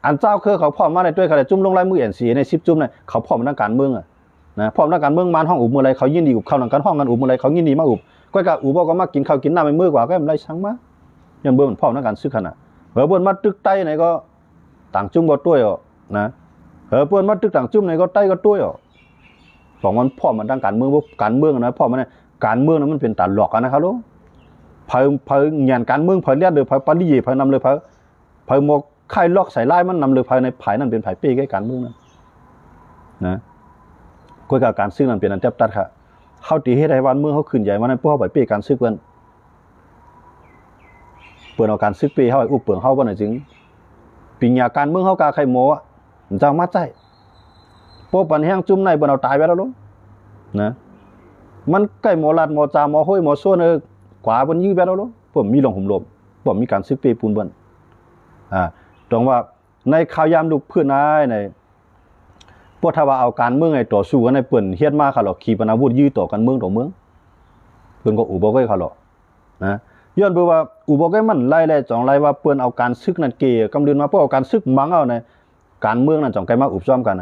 อันเจ้าคือเขาพร้อมมาในด้วยเขาเลยจุ่มลงลายมือเอ็นซีใน10 จุ่มเนี่ยเขาพร้อมนักการเมืองนะพร้อมนักการเมืองมันห้องอุบมืออะไรเขายินดีอุบเข้าหนังกันห้องกันอุบมืออะไรเขายินดีมาอุบก็กะอุบก็มากินข้าวกินน้ำไปมือกว่าก็ไม่ไรช่างมายังเบิ่มพร้อมนักการซื้อขนาดเผื่อเบิ่มมาตึกไตไหนก็ต่างจุ่มก็ต้วยนะเผื่อเบิ่มมาตึกต่างจุ่มไหนก็ไตก็ต้วยของมันพร้อมมันทางการเมืองนะพร้อมมันการเมืองนั้นมันเป็นตาหลอกกันนะครับลูกเผยเงียนการเมืองเผยเลียดเลยเผยปฏิเยเผยนำเลยเผยหมกไข่ลอกใส่ไล่มันนำเลยเผยในไผ่นั่นเป็นไผ่ปีใกล้การเมืองนะก็การซื้อนั่นเป็นอันเจ็บตัดค่ะเขาตีให้ได้วันเมืองเขาขึ้นใหญ่วันนั้นพวกเขาไปปีการซื้อเปิดเอาการซื้อปีเขาไปอุบเปลืองเขาวันไหนจึงปีญาการเมืองเขากาใครโม้จะมาใจพวกปันแห้งจุ่มในบนเอาตายไปแล้วลูกนะมันใกล้หมอลาดหมอจามหมอห้อยหมอส่วนขวาบนยื้อไปแล้วลูกผมมีหลงหุ่มลมผมมีการซื้อปีปูนบนตรงว่าในข่าวยามลูกเพื่อนนายในพวกถ้าว่าเอาการเมืองไอ้ต่อสู้กันในเปิ่นเฮียนมากค่ะหรอกขี่ปนาวุธยื้อต่อกันเมืองต่อเมืองเปิ่นก็อุบก็ค่ะหรอกนะย้อนไปว่าอุบก็มันไล่จองไล่ว่าเปิ่นเอาการซึกนั่นเกย์กำเดินมาพวกเอาการซึกมังเอาในการเมืองนั่นจองไกมาอุบซ้อมกัน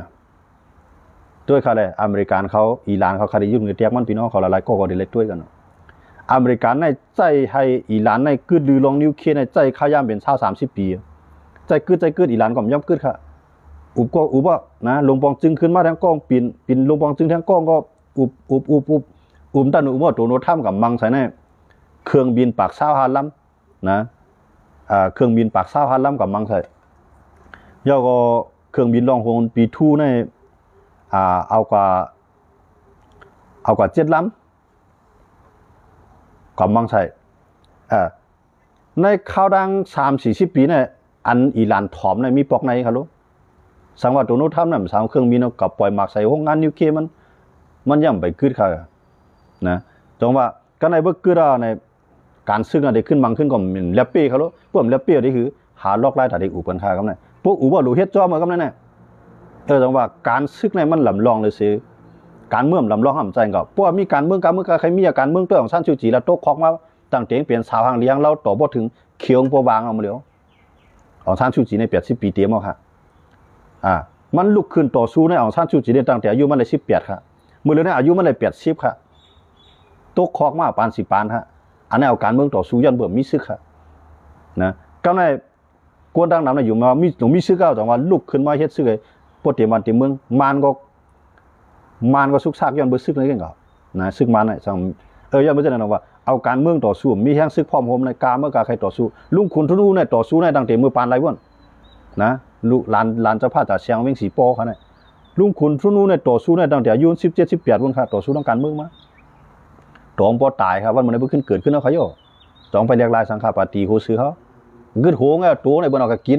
ด้วยค่ะเลยอเมริกันเขาอิหร่านเขาคดียุ่งเตียกมันพี่น้องเขาละลายก็ดีเล็กด้วยกันอเมริกันในใจให้อิหร่านในกึดลือลงนิวเคลียร์ในใจข้ายามเป็น30 ปีใจกึดอิหร่านก็ย่อมกึดค่ะอุบนะลงปองจึงขึ้นมาทั้งกล้องปินลงปองจึงทั้งกล้องก็อุบตันอุบว่าตัวโนท่ามกับมังใส่ในเครื่องบินปากเศร้าฮาลัมนะเครื่องบินปากเศร้าฮาลัมกับมังใส่ย่อก็เครื่องบินลองโหนปีทูในเอากว่า7 ลำกับมังใส่ในข่าวดัง30-40 ปีเนี่ยอันอิหร่านถอมในมีปอกในครับลูกสังว่าตัวโน้ตทำนั่นสาวเครื่องบินกับปล่อยหมากใส่ห้องงานนิวเคลียร์มันย่ำไปกึดค่ะนะจงว่าก็ในเบิกกึดในการซึ่งอะไรขึ้นมังขึ้นก็มีแลปปี้ครับลูกพวกแลปปี้นี่คือหาลอกไล่ถ่ายอุปกันค่ะครับเนี่ยพวกอุบว่าหลูเฮ็ดจ้อมาครับเนี่ยจงว่าการซึกในมันหลำลองเลยสิการเมืองหลำลองห้ามใจกับพวกมีการเมืองใครมีการเมืองตัวของชั้นชูจีแล้วโต๊ะคอกมาตั้งเตียงเปลี่ยนสาวหางเลี้ยงเราต่อบ่ถึงเขียวปวางเอามาเลี้ยวของชั้นชูจีใน80 ปีเตี้ยมั้งค่ะมันลุกขึ้นต่อสู้ในของชั้นชูจีในตั้งแต่อายุมันเลย18ค่ะมือเลยในอายุมันเลย80ค่ะโต๊ะคอกมาปาน10 ปานฮะอันนี้เอาการเมืองต่อสู้ยันเบื่อมีซึกค่ะนะก็ในกวนดังน้ำในอยู่มามีซึกเอาแต่ว่าลุกขึ้นมาเฮ็ดซึกเลยปวดเตียมันเตียเมืองมันก็สุกซากย้อนเบื่อซึกเลยกันก่อนนะซึกมันเนี่ยจังย้อนเบื่อจะนั่นว่าเอาการเมืองต่อสู้มีแห้งซึกพร้อมโฮมในกาเมื่อกาใครต่อสู้ลุงขุนทุนูเนี่ยต่อสู้ในตั้งแต่มือปานไรบ้างนะลูกหลานเจ้าพ่อจ่าเชียงเวงสีโป้เขาเนี่ยลุงขุนทุนูเนี่ยต่อสู้ในตั้งแต่อายุ17-18วันค่ะต่อสู้ต้องการเมืองมาตองพอตายครับวันมันได้เกิดขึ้นแล้วเขาโย่จองไปเรียกลายสังฆปาตีโหซื้อเขากึดโหงไงตัวในบนเอากกิน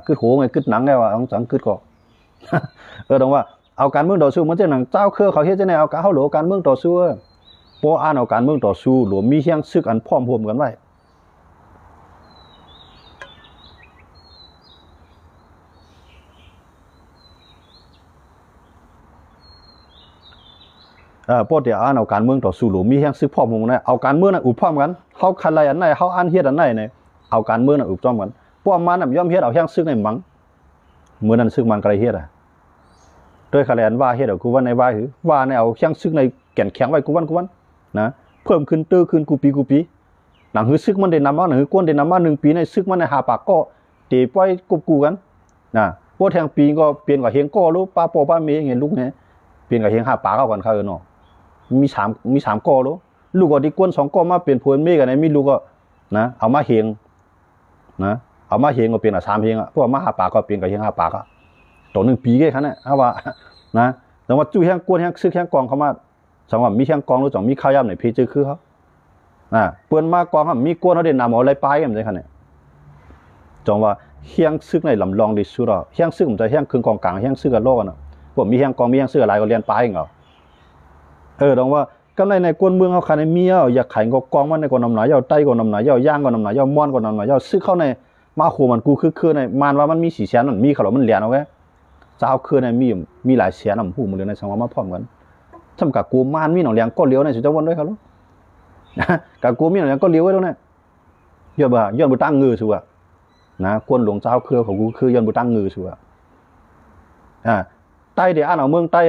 กึดโหงไงกึดหนังไงว่าสังกึดก็ตรงว่าเอาการเมืองต่อสู้มันจะหนังเจ้าเครือเขาเฮ็ดจะไหนเอาเขาหลวการเมืองต่อสู้พออ่านเอาการเมืองต่อสู้หลวมีเฮียงซึกอันพร้อมโฮมกันไว้พอเดี๋ยวอ่านเอาการเมืองต่อสู้หลวมีเฮียงซึกพร้อมโฮมนะเอาการเมืองน่ะอุบพร้อมกันเขาคันไรอันไหนเขาอ่านเฮ็ดอันไหนเนี่ยเอาการเมืองน่ะอุบพร้อมกันพวกมันน่ะย่อมเฮ็ดเอาเฮียงซึกในมังเมื่อนั้นซึกมันก็เลยเฮ็ดโดยคะแนนว่าเฮ็ดเอากูว่าในว่าคือว่าในเอาเฮียงซึกในแก่นแข็งไว้กูวันนะเพิ่มขึ้นตื้อขึ้นกูปีหนังหือซึกมันได้นำมาหนังหือกวนได้นำมา1 ปีในซึกมันในหาปากก็เตะปล่อยกบกูกันพวกแทงปีก็เปลี่ยนกับเฮงก็รู้ป้าโปป้าเมย์เงี้ยลูกเนี่ยเปลี่ยนกับเฮงหาปากเข้ากันเขาเนาะมี3ก็รู้ลูกก็ที่กวน2ก็มาเปลี่ยนพวนเมย์กันไหนมีลูกก็นะเอามาเฮงนะเอามาเฮงก็เปลี่ยนกับ3เฮงพวกมาหาปากก็เปลี่ยนกับเฮงหาปากต่อ1 ปีแค่นั้นนะว่านะแต่ว่าจุ้ยแห้งกวนแห้งซึกแห้งกองเข้ามาสังว่ามีแห้งกองรู้จักมีข้าวยำในเพจคือเขาเปิ้นมากองครับมีกวนเขาเด่นนำเอาอะไรไปกันเลยครับเนี่ยจงว่าเฮียงซึกในลำลองดิสุดเฮียงซึกมันจะเฮียงคืนกองกลางเฮียงซึกกับโลกกันผมมีเฮียงกองมีเฮียงซึกอะไรก็เรียนไปเหรอตรงว่ากำไรในกวนเมืองเขาขายในเมียอยากขายกองมันในกวนนำหนายใต้กวนนำหนายย่างกวนนำหนายม้อนกวนนำหนายซึกเข้าในมาโหมันกูคือในมันว่ามันมี4 แสนมันมีเขาหรอมันเหรียญเอาไว้เจ้าคือในมีหลายแสนหูมันเลยในสังว่ามาพร้อมกันทำกับกูมานมีหนองเลี้ยงก็เลี้ยวในสุดจะวนด้วยครับลูกกับกูมีหนองเลี้ยงก็เลี้ยวไว้แล้วเนี่ยย้อนบุตั้งเงือชัว นะกวนหลวงเจ้าคือของกูคือยันบุตั้งงือชัวใต้เดี๋ยวอ่านเอาเมืองใต้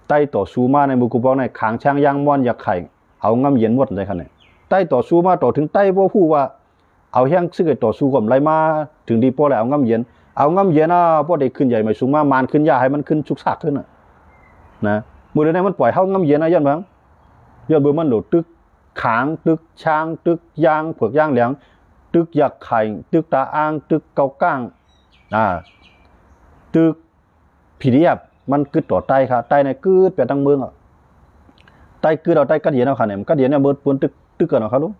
ใต้ต่อสู้มาในบุกูบอกในขางช้างย่างม้อนอยากไข่เอางำเย็นหมดเลยครับเนี่ยใต้ต่อสู้มาต่อถึงใต้บ่พูดว่าเอาแห้งซึ่งต่อสู้กับไรมาถึงดีพอแล้วเอางำเย็นพอได้ขึ้นใหญ่ไม่สูงมามานขึ้นยาให้มันขึ้นชุกซักขึ้นนะมือเดียวนี้มันปล่อยเข้างำเย็นนะยันบ้างยันเบื่อมันหลุดตึกขางตึกช้างตึกยางเผือกยางเหลียงตึกอยากไข่ตึกตาอ่างตึกเกาก้างตึกผีเดียบมันกึดต่อใต้ค่ะใต้ในกึดไปทั้งเมืองใต้กึดเอาใต้กัดเย็นเอาค่ะเนี่ยกัดเย็นเนี่ยเบิดปนตึกกันเอาค่ะลูก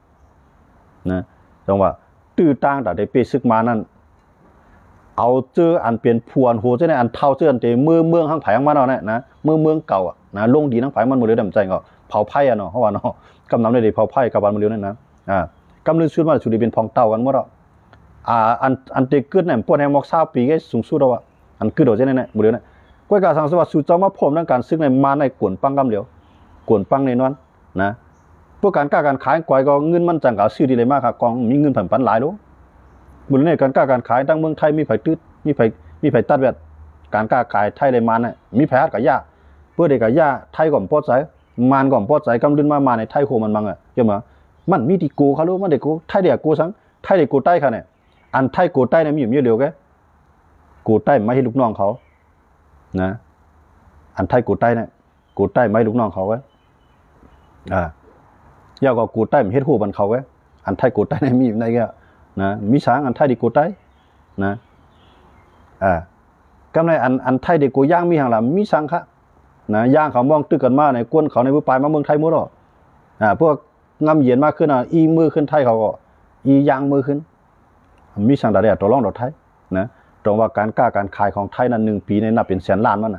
นะจังว่าตื้อต่างแต่ได้ไปซึกมานั่นเอาเจออันเปลี่ยนพวนโหเจ้าเนี่ยอันเท่าเจออันเตเมืองข้างไผ่ข้างมันเอาเนี่ยนะเมืองเก่านะลงดีทั้งไผ่มันหมดเลยดำใจก็เผาไผ่เนาะเพราะว่าเนาะกำนำได้ดีเผาไผ่กับวันมันเร็วนั่นนะกำลังชุดมาชุดดีเป็นพองเต่ากันหมดอันเด็กกึดเนี่ยปวดแหงมอกซาปีก็สูงสุดแล้วอันกึดเอาเจ้าเนี่ยหมดเลยนะก้อยกาสังสวัสดิ์สู่เจ้ามาพร้อมทั้งการซึกในมาในกวนปังกำเหลียวกวนปังในนั้นนะพวกการกล้าการขายก้อยก็เงินมันจังกาซื้อดีเลยมากครับกองมีเงินผันหลายรู้บุญในการกล้าการขายทั้งเมืองไทยมีไผ่ตืดมีไผ่ตัดแบบการกล้าขายไทยเลยมันเนี่ยมีแผลกับยาเพื่อเด็กกับยาไทยก่อนปอดใจมันก่อนปอดใจกำลังมาในไทยโคมันมังใช่ไหมมันมีดีกูเขารู้มันเด็กกูไทยเด็กกูสังไทยเด็กกูใต้ค่ะเนี่ยอันไทยกูใต้เนี่ยมีอยู่เยอะเดียวแกกูใต้ไม่ให้ลูกน้องเขานะอันไทยกูใต้เนี่ยกูใต้ไม่ลูกน้องเขาไว้ยาวกว่ากูใต้มันเฮ็ดหูบันเขาไว้อันไทยกูใต้เนี่ยมีอยู่ในแกนะมีช้างอันไทยดีกูใต้นะกำไรอันไทยดีกูย่างมีห่างละมีช้างค่ะนะย่างเขามองตึกกันมาในกวนเขาในมือปลายมาเมืองไทยหมดหรอพวกงำเย็นมากขึ้นอีมือขึ้นไทยเขาก็อีย่างมือขึ้นมีช้างดาเดียตัวร้องดอกไทยนะตรงว่าการกล้าการขายของไทยนั้น1 ปีในนับเป็นแสนล้านมัน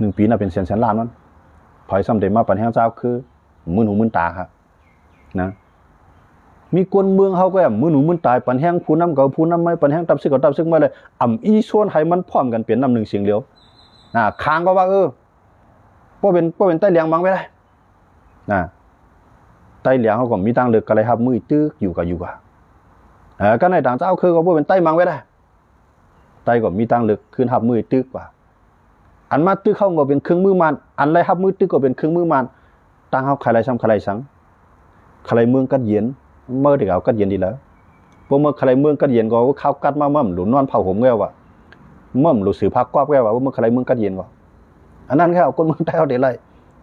1 ปีนับเป็นแสนล้านมันพอยสำเร็จมาปัญหาเจ้าคือมือหนูมือตาครับนะมีคนเมืองเขาก็มือหนูมือตายปัญหาผู้นำกับผู้นำไม่ปัญหาตับซึกกับตับซึกไม่เลยอีส่วนให้มันพร้อมกันเปลี่ยนนำ1 เสียงเดียวค้างก็ว่าพวกเป็นใต้เลียงบังไปได้ใต้เลียงเขาก็มีตังเลือกอะไรครับมือตึกอยู่กับก็ในต่างเจ้าคือก็เป็นใต้มังไว้ได้ใต้ก็มีตังเลือกขึ้นหับมือตึกว่าอันมาตึกเข้าก็เป็นเครื่องมือมันอันไรหับมือตึกก็เป็นเครื่องมือมันตั้งเขาใครไรซ้ำใครไรสังใครเมืองกัดเย็นเมื่อเด็กเอากัดเย็นดีแล้วพวกเมื่อใครเมืองกัดเย็นก็เข้ากัดมาเมื่อหลุนนอนเผาผมแก้วว่าเมื่อหลุดสือพักกว้าแก้วว่าเมื่อใครเมืองกัดเย็นก็อันนั้นแค่เอาคนเมืองใต้เอาเดี๋ยวไร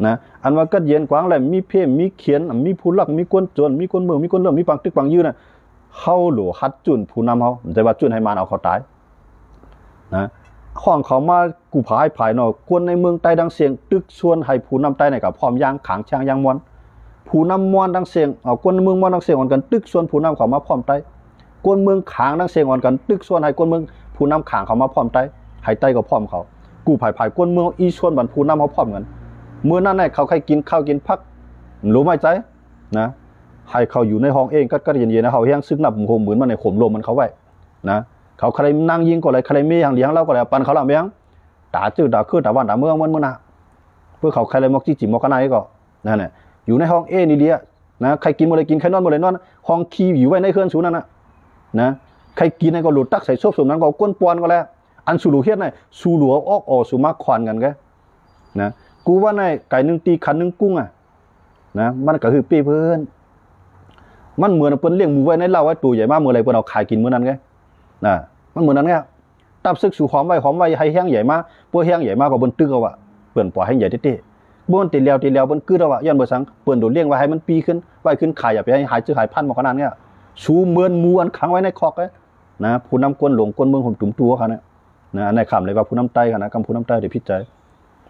นะอันว่ากัดเย็นกว้างอะไรมีเพ่มีเขียนมีผู้ลักมีกวนจนมีคนเมืองมีคนเริ่มมีปังตึกปังยืนเข้าหลวฮัดจุนผู้นำเขาแต่ว่าจุนให้มันเอาเขาตายนะห้องเขามากูผายผายหน่อยกวนในเมืองใต้ดังเสียงตึกชวนให้ผู้นำใต้ในกับพร้อมย่างขางช่างย่างมวนผู้นำมวนดังเสียงกวนเมืองมวนดังเสียงอ่อนกันตึกชวนผู้นำเขามาพร้อมใต้กวนเมืองขางดังเสียงอ่อนกันตึกชวนให้กวนเมืองผู้นำขางเขามาพร้อมใต้ให้ใต้ก็พร้อมเขากูผายผายกวนเมืองอีชวนบันผู้นำเขาพร้อมกันเมื่อนั้นเขาใครกินข้าวกินพักรู้ไหมใจนะให้เขาอยู่ในห้องเองก็เย็นๆนะเขาแห้งซึกนับโหมเหมือนมันในข่มลมมันเขาไว้นะเขาใครนั่งยิงก็อะไรใครมีอย่างเลี้ยงเราก็อะไรปันเขาหลังเลี้ยงด่าจืดด่าคือด่าวันด่าเมืองมันนะเพื่อเขาใครเลยมอกจีมอกกันไหนก็นั่นแหละอยู่ในห้องนี่เดียนะใครกินหมดเลยกินใครนอนหมดเลยนอนห้องคีอยู่ไว้ในเครื่องสูนั่นนะใครกินในก็หลุดตักใส่ซบสมนั้นก็ก้นปอนก็แล้วอันสูหลูเฮียนในสูหลัวออกสูมาควันกันแกนะกูว่าในไก่1 ตีขัน1 กุ้งนะมันก็คือปีเพื่อนมันเหมือนเปิ้นเลี้ยงหมูไว้ในเล่าไว้ตัวใหญ่มากเมื่อไรเปิ้นเอาขายกินเมื่อนั้นไงมันเหมือนนั้นไงตับซึกสู่หอมไว้ให้แห้งใหญ่มากพวกแห้งใหญ่มากกว่าเปิ้นตึกเอาเปิ้นปล่อยให้ใหญ่เต้ๆบ่นตีแล้วเปิ้นกึดเอาย้อนบ่สังเปิ้นโดนเลี้ยงไว้ให้มันปีขึ้นไว้ขึ้นขายอย่าไปให้หายซื้อหายพันบ่ขนาดนี้สูเหมือนหมูอันขังไว้ในคอกนะผู้นำกวนหลงกวนเมืองผมจุ่มตัวเขานะในคำเลยว่าผู้นำใต้ค่ะนะคำผู้นำใต้เดี๋ยวพิจาร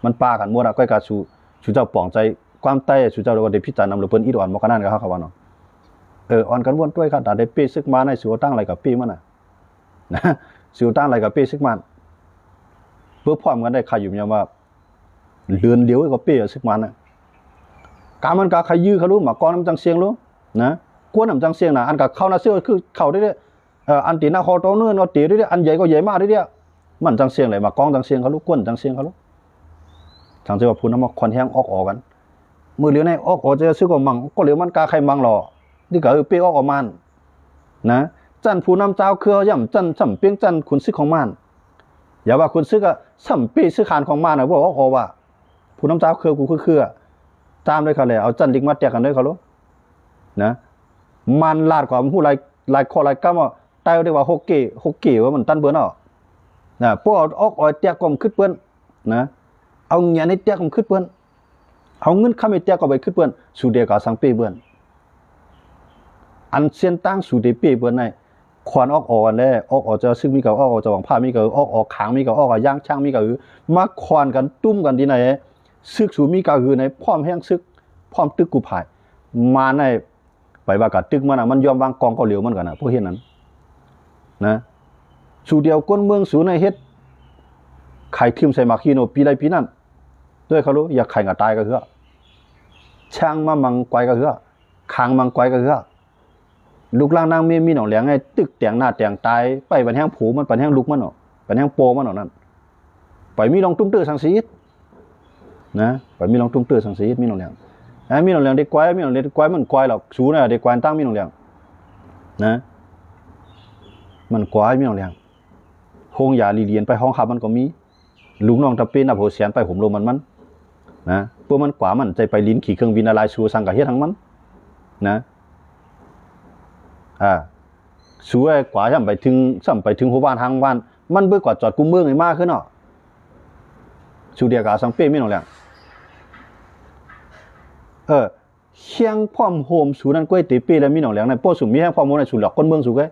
มันป้ากันหมดก้อยกาสู่เจ้าป่องใจความใต้สู่เจ้าเดี๋ยวพิจารนำหรือเปิ้นอีดอ่อนบ่ขนาดกับเขาว่าเนาะอ่อนกันวนด้วยครับแต่ได้ปีซึกมาในสิวตั้งอะไรกับปีมันนะสิวตั้งอะไรกับปีซึกมันเพื่อพร้อมกันได้ใครอยู่ยังว่าเลือนเดียวกับปีซึกมันการมันการใครยื้อเขารู้หมากรน้ำจังเสียงรู้นะกวนน้ำจังเสียงนะอันกับเข้าหน้าเสื้อคือเข้าได้อันตีหน้าคอโตเนื้อเราตีได้อันใหญ่ก็ใหญ่มากได้มันจังเสียงเลยหมากรจังเสียงเขารู้กวนจังเสียงเขารู้จังเสียงว่าพูดน้ำมันควันแห้งออกกันมือเหลียวในออกจะซื้อกับมังก็เหลียวมันกาใครมังหรอ นี่ก็เปออกมันนะจันผู้นำเจ้าคือย่ำจันสัมเปียงจันคุณซึกของมันอย่าว่าคุณซึกอะสัมปีซึกขานของมันนะบอกว่าผู้นำเจ้าคือกูคือตามด้วยเขาเลยเอาจันลิกมาแตกกันด้วยเขารู้นะมันลาดกว่าผู้ลายคอลายก้ามตายได้ว่าฮกเก๋ว่ามันตันเบิ้ลอ่ะนะพวกออกแตกก็มขึ้นเปิ้นนะเอาเงี้ยในแตกก็มขึ้นเปิ้นเอาเงินข้ามไอ้แตกก็ไปขึ้นเปิ้นสูเดียกับสังเป้เบิ้ลอันเส้นตั้งสูเดียเป้เบิ้ลในควานออกอันแรกออกจะซึ่งมีกับออกจะหวังผ้ามีกับออกขางมีกับออกย่างช่างมีกับมาควานกันตุ้มกันที่ไหนซึกสูมีกับในพร้อมแห้งซึกพร้อมตึกกูภายมาในไปว่ากับตึกมันมันยอมวางกองก็เหลวมันกันนะพวกเฮ็ดนั้นนะสูเดียวก้นเมืองสูในเฮ็ดไข่ทิมใส่มาคีโนปีไรปีนั่นด้วยเขารู้อยากไข่กับตายก็คือช่างมามังไกวก็คือคางมังไกวก็คือลูกล่างนางมีหนองแหลงไงตึกแต่งหน้าแต่งตายไปบันแห้งผูมันบันแห้งลุกมันเนาะบันแห้งโปมันเนาะนั่นไปมีลองตุ้มเตื้อสังสีนะไปมีลองตุ้มเตื้อสังสีมีหนองแหลงมีหนองแหลงเด็กไกวมีหนองแหลงเด็กไกวมันไกวหรอกสูน่ะเด็กไกวตั้งมีหนองแหลงนะมันไกวมีหนองแหลงห้องยาลีเลียนไปห้องขับมันก็มีลุงน้องตะเป็นอับโหเสียนไปผมลมมันนะพวกมันกว่ามันใจไปลิ้นขี่เครื่องบินอะไรสูสังกะเฮ็ดทั้งมันนะสูไอ้กว่าย่ำไปถึงหัวบ้านทางบ้านมันเบื่อกว่าจอดกุมเมืองไอ้มากขึ้นเนาะสูเดียกาสังเป้ไม่หนองแหลงเชียงพร้อมโฮมสูนั่นก้อยตีปีแล้วมีหนองแหลงในโป้สูมีแห้งพร้อมโมในสูหลอกก้นเมืองสูไอ้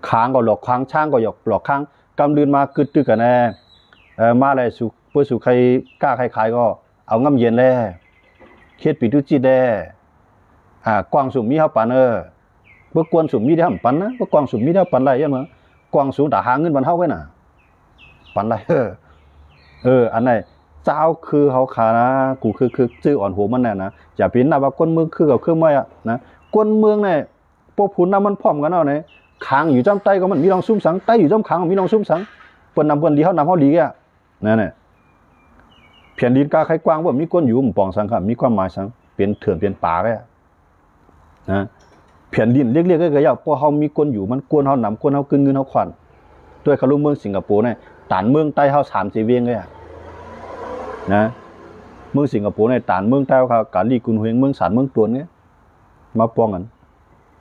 ค้างก็หลอกค้างช่างก็หยอกหลอกค้างกำลืนมากึดตึกกันแน่มาเลยสูเพื่อสูใครกล้าใครขายก็เอาง่ำเย็นแล้วเฮ็ดปีตุจีแด่กวางสูมีเฮาปานเมื่อกวนสูมีได้ทำปันนะเมื่อกวางสูมีได้ปันไรยังมั้งกวางสูด่าหาเงินมันเท่าไว้น่ะปันไรอันไหนเจ้าคือเขาขานะกูคือชื่ออ่อนหัวมันแน่นะอย่าเป็นนะว่าก้นเมืองคือกับเครื่องไม้อะนะก้นเมืองเนี่ยพวกผู้นำมันพร้อมกันเอาเนี่ยขางอยู่จ้ำไตก็มันมีรองซุ้มสังไตอยู่จ้ำขางมีรองซุ้มสังเปิ้นนำเปิ้นดีเขานำเขาดีอ่ะนั่นแหละเพียนดินกาใครกว้างว่ามีก้นอยู่มันปองสังครับมีความหมายสังเปลี่ยนเถื่อนเปลี่ยนป่าแค่นะเพียนดินเรียกก็อย่าพอเขามีก้นอยู่มันกวนเขานำกวนเขากึ่งเงินเขาขวัญด้วยเขาลุเมืองสิงคโปร์เนี่ยตานเมืองใต้เขา3-4เวียงเลยนะเมืองสิงคโปร์ในตานเมืองใต้เขากาลีกุนเฮงเมืองสารเมืองตวนเนี่ยมาป้องกัน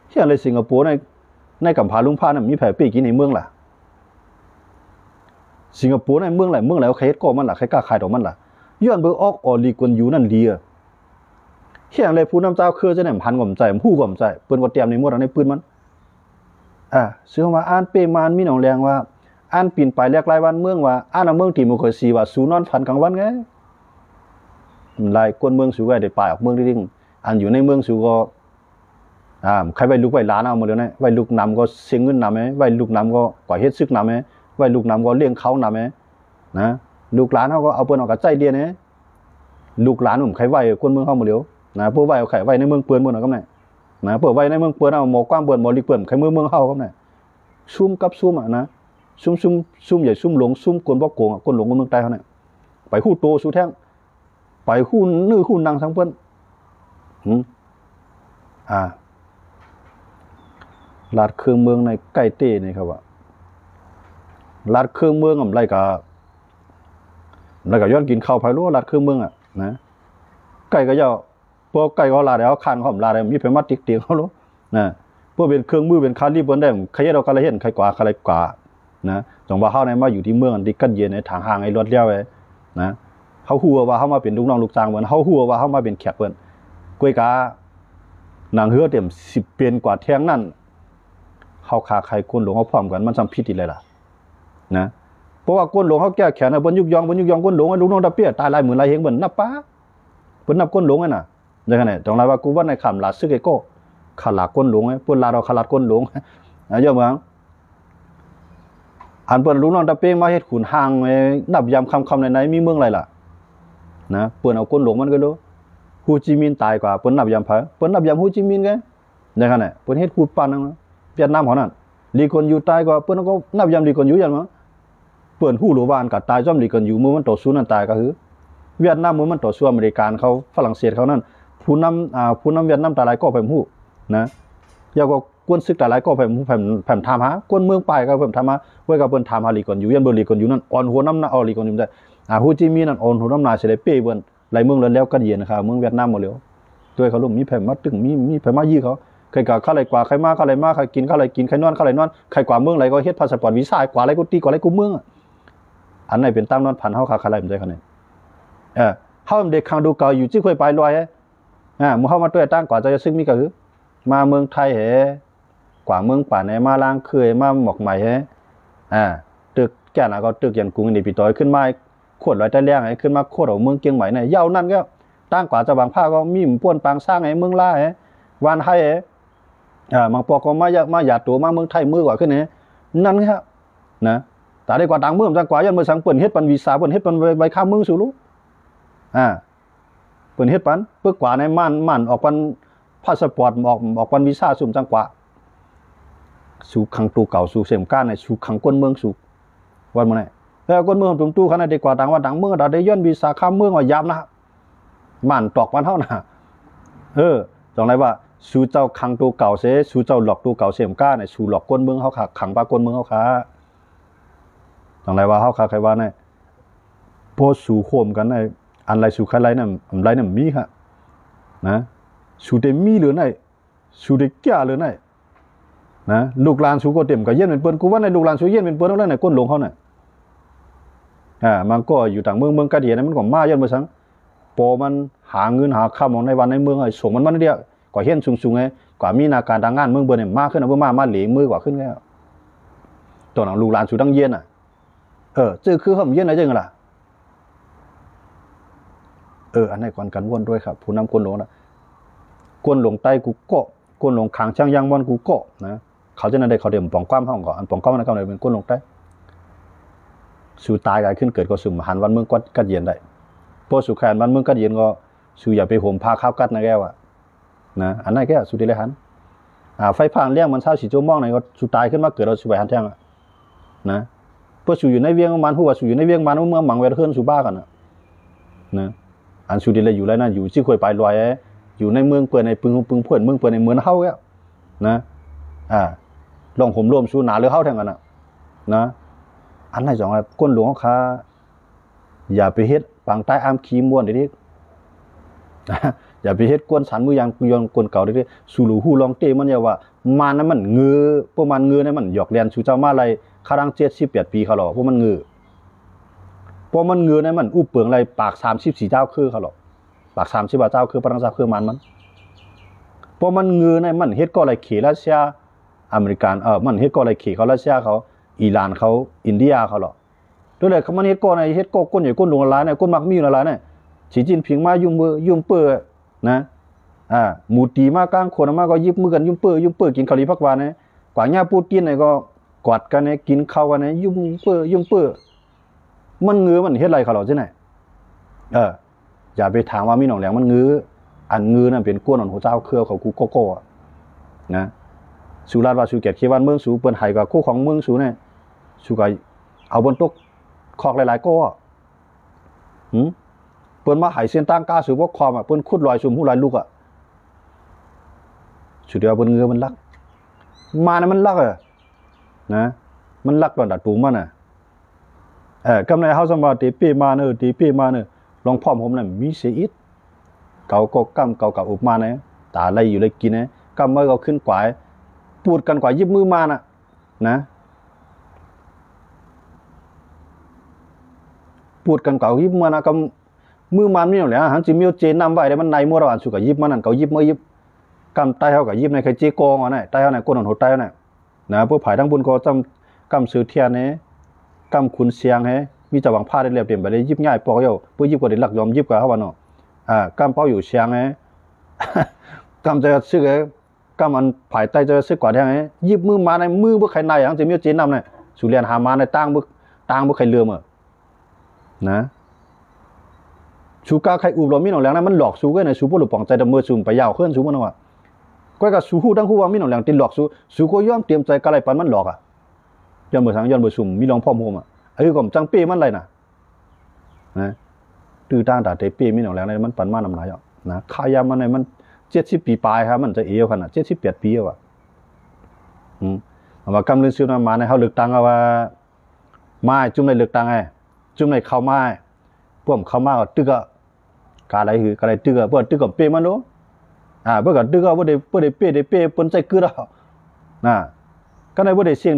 เช่นอะไรสิงคโปร์ในกัมพาลุงพาเนี่ยมีแผลปีกินในเมืองล่ะสิงคโปร์ในเมืองไหนใครก็มันล่ะใครกล้าขายต่อมันล่ะย้อนเบอร์ออกออลีกุนอยู่นั่นดีเช่นอะไรผู้นำเจ้าคือจะเนี่ยพันกว่าใจผู้กว่าใจปืนกว่าเตรียมในหมดในปืนมันซื้อมาอ่านเปมานมีหนองแรงว่าอ่านปีนไปแลกรายวันเมืองว่าอ่านเมืองที่มุขสีว่าสูนอนพันกลางวันไงลายกวนเมืองสูไว้ได้ปลายออกเมืองจริงอันอยู่ในเมืองสูก็ใครไว้ลูกไว้ล้านเอาหมดเลยนะไว้ลูกนำก็เสียงเงินนำไหมไว้ลูกนำก็กว่าเฮ็ดซึกนำไหมไว้ลูกนำก็เลี้ยงเขานำไหมนะลูกหลานเขาก็เอาเปิ้นออกกับใจเดียนเนี่ยลูกหลานผมใครไว้กวนเมืองเขาหมดเดียวนะพวกไว้เอาไข่ไว้ในเมืองเปื้อนหมดนะก็ไหนนะเปิดไว้ในเมืองเปื้อนเอาหมอกว้างเปื้อนหมอลิเปื้อนใครเมืองเขาก็ไหนซุ่มกับซุ่มนะซุ่มใหญ่ซุ่มหลงซุ่มกวนบ่โกงกวนหลงเมืองใต้เขาเนี่ยไปคู่โตสู้แท่งไปคู่นื้อคู่นางสังเปิ้นลาดเครื่องเมืองในใกล้เต้นี่ครับว่าลาดเครื่องเมืองอะไรกับย้อนกินข้าวไผ่รู้ลาดเครื่องเมืองนะไก่ก็ย่อพวกไก่ก็ลาดแล้วคันเขาลาดมีเพิ่มมาติ๊กเขารู้นะพวกเป็นเครื่องมือเป็นคารีบนได้ใครเราก็เลยเห็นใครกว่านะจงว่าเขาในมาอยู่ที่เมืองดิกันเย็นในทางห่างไอ้รถเลี้ยวไว้นะเขาหัวว่าเขามาเป็นลูกน้องลูกจ้างเหมือนเขาหัวว่าเขามาเป็นแขกเหมือนกวยกานางเฮือเต็ม10เป็นกว่าแท่งนั่นเขาขาใครก้นหลวงเขาพร้อมกันมันซ้ำผิดอีกเลยล่ะนะเพราะว่าก้นหลวงเขาแก้แขนบนยุกยองก้นหลวงลูกน้องตะเปียตายลายหมื่นลายเฮงเหมือนนับป้าเพิ่นนับก้นหลวงน่ะได้ขนาดตรงไรว่ากูว่าในขำลาซึกไอ้โก้ขาลาก้นหลวงเพิ่นลาเราขาลาก้นหลวงเยอะมั้งอันเปิ้นลูกน้องตะเปียมาเฮ็ดขุนห่างนับยำคำไหนมีเมืองอะไรล่ะนะเปิ้นเอาก้นหลวงมันก็รู้ฮูจิมินห์ตายกว่าเปิ้นนับยำเปิ้นนับยำฮูจิมินห์ไงได้ขนาดเปิ้นเฮ็ดกูปานนั่นเวียดนามเขานั่นลีกอนอยู่ตายกว่าเปิ้นก็นับยำลีกอนอยู่อย่างมั้งเปิ้นฮู้หลวบ้านก็ตายจ้อมลีกอนอยู่มื้อมันต่อสู้นั่นตายก็คือเวียดนามมื้อมันต่อสู้อเมริกันเขาฝรั่งเศสเขานั่นผู้นำเวียดนามตายหลายก็ไปฮู้นะ ยาก็กวนซึกแต่หลายก็แผ่มทำหากวนเมืองไปก็แผ่มทำหาไว้กับเปิ้นทำหาลีก่อนอยู่ยันเบอร์ลีก่อนอยู่นั่นอ่อนหัวน้ำหน้าเอาลีก่อนอยู่ได้ฮูจิมีนั่นอ่อนหัวน้ำหน้าเสด็จเป้เบิ้นไหลเมืองแล้วกันเย็นนะครับเมืองเวียดนามหมดแล้วด้วยเขาลุ่มมีแผ่มาตึงมีแผ่มายี่เขาใครกว่าข้าไรกว่าใครมาข้าไรมาใครกินข้าไรกินใครนอนข้าไรนอนใครกว่าเมืองไรก็เฮ็ดพาสปอร์ตวีซ่ากว่าไรก็ตีกว่าไรกูเมืองอันไหนเป็นตามนอนพันเฮาข้าไรมันได้ขนาดเฮาเด็กขังดูเก่าอยู่ที่ค่อยไปลอยมึงเฮามาตัวตั้งกว่าจะซึ่งมีก็คือมาเมืองไทยกว่าเมืองป่าไหนมาล้างเคยมาหมอกใหม่ตึกแก่น่ะก็ตึกยันกรุงนี่ปีต่อยขึ้นมาขวดลอยใต้แรงขึ้นมาโคตรเอาเมืองเกียงใหม่เนี่ยยาวนั่นก็ตั้งกว่าจะบางภาคก็มีป่วนปางสร้างเมืองล่าวานไทยบางปอกก็มาหยาดตัวมาเมืองไทยมือกว่าขึ้นนั่นครับนะแต่ได้กว่าดังเมืองจังกว่ายันเมืองสังเปิ้นเฮ็ดปันวีซ่าเปิ้นเฮ็ดปันใบข้ามเมืองสู่รู้เปิ้นเฮ็ดปันเพื่อกว่าในม่านออกปันพาสปอร์ตออกปันวีซ่าสุ่มจังกว่าสู่ขังตูเก่าสู่เสมก้านในสู่ขังก้นเมืองสู่วันมื้อไหนแล้วก้นเมืองตู้ขนาดดีกว่าดังว่าดังเมืองได้ย้อนวีซ่าข้ามเมืองว่ายามนะม่านตอกมันเท่าน่ะจังไรว่าสู่เจ้าขังตูเก่าเสสู่เจ้าหลอกตูเก่าเสมก้านในสู่หลอกก้นเมืองเฮาค่ะขังปาก้นเมืองเฮาค่ะจังไรว่าเฮาค่ะใครว่าเนี่ยพอสู่โคมกันในอันไรสู่ใครไรนั่นอันไรนั่นมีค่ะนะสู่ได้มีหรือไหนสู่ได้แก่หรือไหนนะลูกหลานสู่ก็เต็มก็เย็นเป็นเปิ้นกูว่าในลูกหลานสู่เย็นเป็นเปิ้นแล้วในก้นหลวงเขาน่ะมันก็อยู่ต่างเมืองกะเดียนมันก็มาย้อนบ่ซังพอมันหาเงินหาค่าของในวันในเมืองไอ้ส่งมันเดียวกว่าเฮียนสูงๆไงกว่ามีนาการทางงานเมืองเบิ่นเนี่ยมากขึ้นบ่มาเหลมือกว่าขึ้นแล้วตัวนั้นลูกหลานสู่ดังเย็นจื้อคือเฮาเย็นได้จังล่ะอันไหนก่อนกันวนด้วยครับผู้นำคนหลวงนะก้นหลวงใต้กูเกาะก้นหลวงขังช่างยางบอนกูเกาะนะเขาจะนั่นได้เขาเดี๋ยวป่องความห้องก่อนอันป่องความนั่นก็เลยเป็นก้นหลวงใต้สู่ตายกายขึ้นเกิดก็สุ่มหันวันเมืองกัดเย็นได้พอสู่แขนวันเมืองกัดเย็นก็สู่อย่าไปห่มผ้าข้าวกัดนะแก้วนะอันนั้นแก้วสู่ดีเลยหันไฟผ่านเลี้ยงมันเช้าสีโจมองไหนก็สู่ตายขึ้นมาเกิดเราสู่ไปหันแท่งนะพอสู่อยู่ในเวียงมันหัวสู่อยู่ในเวียงมันเมืองหมังเวรเคลื่อนสู่บ้ากันนะอันสู่ดีเลยอยู่แล้วนะอยู่ที่ค่อยไปลอยอยู่ในเมืองเปิดในปึงเพื่อนเมืองเปิดในเมืองเฮาแก้วนะลองผมรวมสู่หนาหรือเฮาแท่งกันนะอันไหนจังว่าก้นหลวงเขาอย่าไปเฮ็ดปังใต้อ้ามขี้ม้วนดิอย่าไปเฮ็ดกวนสันมือยางยอนกวนเก่าดิสู่หลูฮู้ลองเตมันอย่าว่ามานั้นมันเงือพวกมันเงือนั้นมันหยอกเลียนสู่เจ้ามาไรคารัง78ปีเขาหรอพวกมันเงือพวกมันเงือนั้นมันอู้เปลืองไรปาก34เจ้าคือเขาหรอปาก30เจ้าคือปรังซาคือมันพวกมันเงือนั้นมันเฮ็ดก็ไรเขรัสเซียอเมริกันมันเฮ็ดก็ไรเขเขารัสเซียเขาอิหร่านเขาอินเดียเขาหรอด้วยเลยเขามันเฮ็ดก้อนในเฮ็ดก้นใหญ่ก้นหลวงหลายเนี่ยก้นมักมีอยู่หลายเนี่ยสีจินผิงมายุ่มเปื้อนะหมูตีมากลางคนมาก็ยิบมือกันยุ่มเปื้อกินข้าวรีพักหวานเนี่ยกว่าญ่าปูตีนเนี่ยก็กอดกันเนี่ยกินข้าวกันเนี่ยยุ่มเปื้อมันเงือมันเฮ็ดอะไรเขาหรอใช่ไหมอย่าไปถามว่ามีหนองแหลงมันเงืออันเงือนั่นเป็นก้นของหัวเจ้าเครือของกูโกนะสุราษฎร์ว่าสุเกียรติเขวันเมืองสูเปิ้นไห้กับคู่ของเมืองสูเนี่ยสุก็เอาบนตกคอกหลายๆก็เปิ้นมาไห้เส้นตั้งก้าสูบ่ความเปิ้นขุดลอยซุ่มหูลอยลูกสุดเดียวเปิ้นเงือมันลักมานะมันลักนะมันลักตอนดัดตูมันกำในเฮาสมว่าตีปีมาเนอลองพร้อมผมน่ะมีเสียอิดเก่าก็กำเก่าอุบมาเนี่ยตาไหลอยู่เลยกินเนี่ยกำมือก็ขึ้นกวายปูดกันกว่ายิบมือมานะปูดกันกว่ายิบมือนะกำมือมันนี่แหละหันจิมีเจนนำไว้ได้มันในมัวระหว่างสุกับยิบมันนั่นเขายิบมือยิบกำใต้เฮากับยิบในใครเจกองน่ะใต้เฮาน่ะก้นหดใต้เฮาน่ะนะพวกผายทั้งบุญก็จำกำซื้อเทียนเนี่ยกำขุนเสียงมีจะวางผ้าได้เรียบเต็มไปเลยยิบง่ายปอกเยาเพื่อยิบกว่าได้หลักยอมยิบกว่าเฮาว่าเนาะกำเป้าอยู่เสียงกำจะซื้อกำมันผายใต้จะซื้อกว่าได้ยิบมือมาในมือบ่ใครในหันจิมีเจนนำน่ะสุเรียนหามาในตั้งบ่ใครเรือนะชูกาใครอุบลมีหนองแหลงนั้นมันหลอกสูก็ในสูบ่หลุดป่องใจดำมือสูไปยาวขึ้นสูมันว่าก้อยกับสูฮู้ทั้งฮู้ว่ามีหนองแหลงติหลอกสูก็ย่อมเตรียมใจกะไรปันมันหลอกย้อนบ่สังย้อนบ่ซุ่มมีหลองพร้อมโฮมก็จังเป้มันไรนะตื้อตาตาเตเป้มีหนองแหลงนั้นมันปันมานำหลายนะขายามันในมัน70ปีปลายครับมันจะเอวขนาด78ปี ว่ากำลังซื้อมาในเขาเลือกตั้งว่ามาจุ่มในเลือกตั้งไงจุ่มในเข้ามาพวกเข้ามาก็ตึกอะไรคืออะไรตึกเพื่อตึกกับเปมันโนเพื่อกับตึกว่าได้เปปนใจกือแล้วก็ในว่าได้เสียง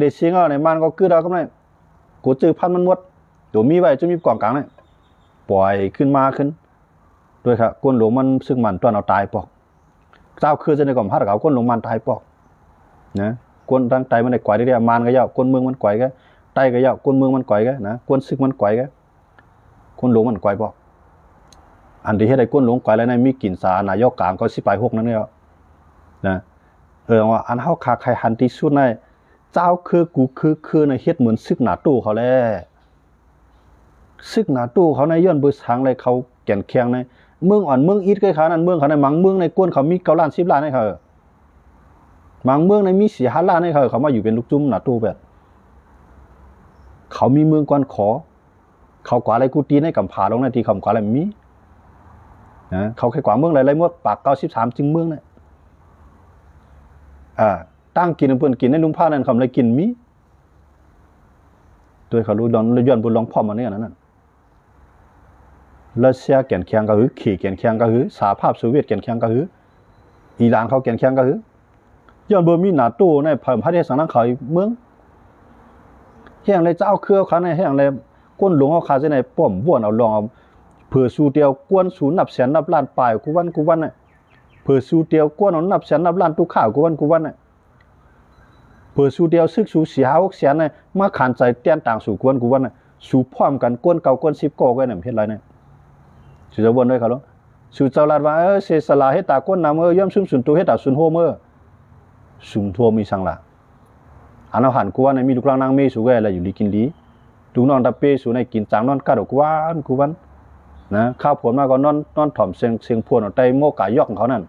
ในมันก็กือแล้วก็ในกูจื้อพันมันหมดตัวมีไว้จะมีกองกลางเนี่ยปล่อยขึ้นมาขึ้นด้วยครับก้นหลวงมันซึ่งมันตัวเอาตายปอกเจ้าคือจะในกล่อมพัดเขาก้นหลวงมันตายปอกนะก้นตั้งใจมันได้ก่อยได้มันก็ยาวก้นเมืองมันก่อยก็ไตก็ยาวก้นเมืองมันก่อยก็นะก้นซึกมันก่อยก็ก้นหลวงมันก่อยปอกอันที่ให้ได้ก้นหลวงก่อยแล้วในมีกลิ่นสานายกกลางก็สิบ6นั่นเนี่ยนะว่าอันเฮาขาใครหันที่สุดในเจ้าคือกูคือในเฮ็ดเหมือนซึกหนาตู้เขาแล้วซึกหนาตู้เขาในย้อนเบอร์ทางเลยเขาแก่นแข็งในเมืองอ่อนเมืองอีทก็ขานั้นเมืองเขาในมังเมืองในก้นเขามี9 ล้าน10 ล้านให้เขามังเมืองในมี4 5 ล้านให้เขามาอยู่เป็นลูกจุ่มหนาตู้แบบเขามีเมืองก่อนขอเขากว่าอะไรกูตีในกำผาลงในที่คำกว่าอะไรมีนะเขาแค่กว่าเมืองอะไรหมดปาก93จึงเมืองเนี่ยตั้งกินเพิ่นกินในลุงผ้านั่นคำเลยกินมีโดยเขารู้ดอนย้อนบุญลองพ่อมาเนี่ยนั่นรัสเซียแก่นแข็งก็คือขี่แก่นแข็งก็คือสหภาพโซเวียตแก่นแข็งก็คืออิหร่านเขาแก่นแข็งก็คือย้อนบ่มีนาโต้ในเพิ่มประเทศสังนั้นเขาเมืองแห่งเลยเจ้าเครือเขาในแห่งเลยก้นหลวงเขาขาดในป้อมว่นเอาลองเผื่อสู้เดียวกวนสูนับแสนนับล้านปลายกูวันน่ะเผื่อสู้เดียวกวนเอานับแสนนับล้านตุข้าวกูวันน่ะเผื่อสู้เดียวซึกสู้4 5 6 แสนน่ะมาขันใจเตี้ยนต่างสู่กวนกูวันน่ะสู่พร้อมกันกวนเก่ากวน10ก็ก็นั่นเฮ็ดไรเนี่ยสิจะวนด้วยเขาเนาะสู่เจ้าลาดว่าเสสลาเฮ็ดตากวนนำย่อมซุ่มสุนตัวเฮ็ดตาสุนโฮมสุนทัวมีสังละอันเอาหันกวนในมีลูกลางนางเมสู่แก่อะไรอยู่ลีกินลีลูกนอนตะเปสู่ในกินจางนอนกะดกกูวันนะข้าวผลมาก็นอนถ่อมเสียงพวนไตโมกายอกของเขานั่น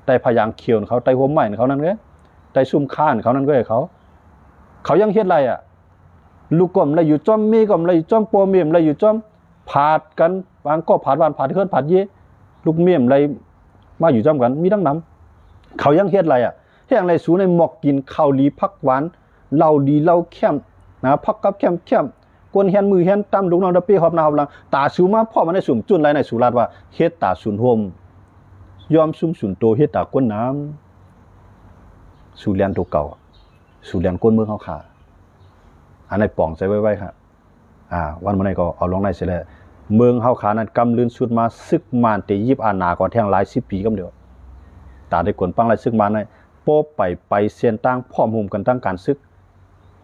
ไตพยางเขียวเขาไตหัวใหม่เขานั่นก็ไตซุ่มข้านเขานั่นก็เขายังเฮ็ดไรลูกกลมอะไรอยู่จ้อมมีกลมอะไรอยู่จ้อมโปเมียมอะไรอยู่จ้อมผาดกันบางก็ผาดวันผาดเคลื่อนผาดเย่ลูกเมียมอะไรมาอยู่จ้อมกันมีทั้งน้ำเขายังเฮ็ดไรเฮ็ดอะไรสูในหมอกกินข้าวลีพักหวานเหล้าดีเหล้าเข้มนะพักกับเข้มกวนเฮียนมือเฮียนตำลูกน้องตะเปีหอบนาหอบหลังตาสูมาพ่อมันได้สุ่มจุนไรในสุราษฎร์ว่าเฮ็ดตาสุนโฮมยอมซุ่มสุนโตเฮ็ดตากวนน้ำสู่เรียนตัวเก่าสู่เรียนก้นเมืองเขาขาอันไหนป่องใจไว้ครับวันมื้อไหนก็เอาลงในเสียแล้วเมืองเฮาขานั้นกำลืนสุดมาซึกมานเตยิบอาณาก่อนแท่งหลาย10 ปีกำเดียวตาได้กวนปังหลายซึกมานในโป๊ไปเสียนตั้งพร้อมหุมกันตั้งการซึก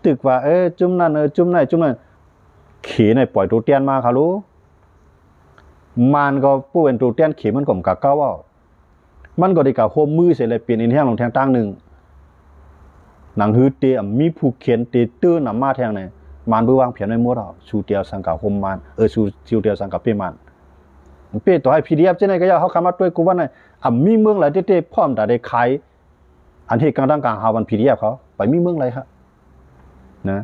ตึกว่าจุ่มนั่นจุ่มนั่นขี่ในปล่อยตัวเตียนมาค่ะรู้มันก็ผู้เป็นตัวเตียนขี่มันก็กะเก้าว่ามันก็ได้กะโฮมมือเสร็จเลยเปลี่ยนอินแห้งลงแทงตั้งหนึ่งหนังฮือเตียมีผู้เขียนตีตื้อนำมาแทงเนี่ยมันบื้อวางเพียนในมัวเราสูเตียวสังกะโฮมมันสูเตียวสังกะเปมันเป้ต่อให้ PDF เจ้าไหนก็อย่าเขาคำว่าด้วยกูว่าเนี่ยมีเมืองหลายเต้พร้อมแต่ได้ขายอันที่กลางหาวัน PDF เขาไปมีเมืองอะไรครับนะ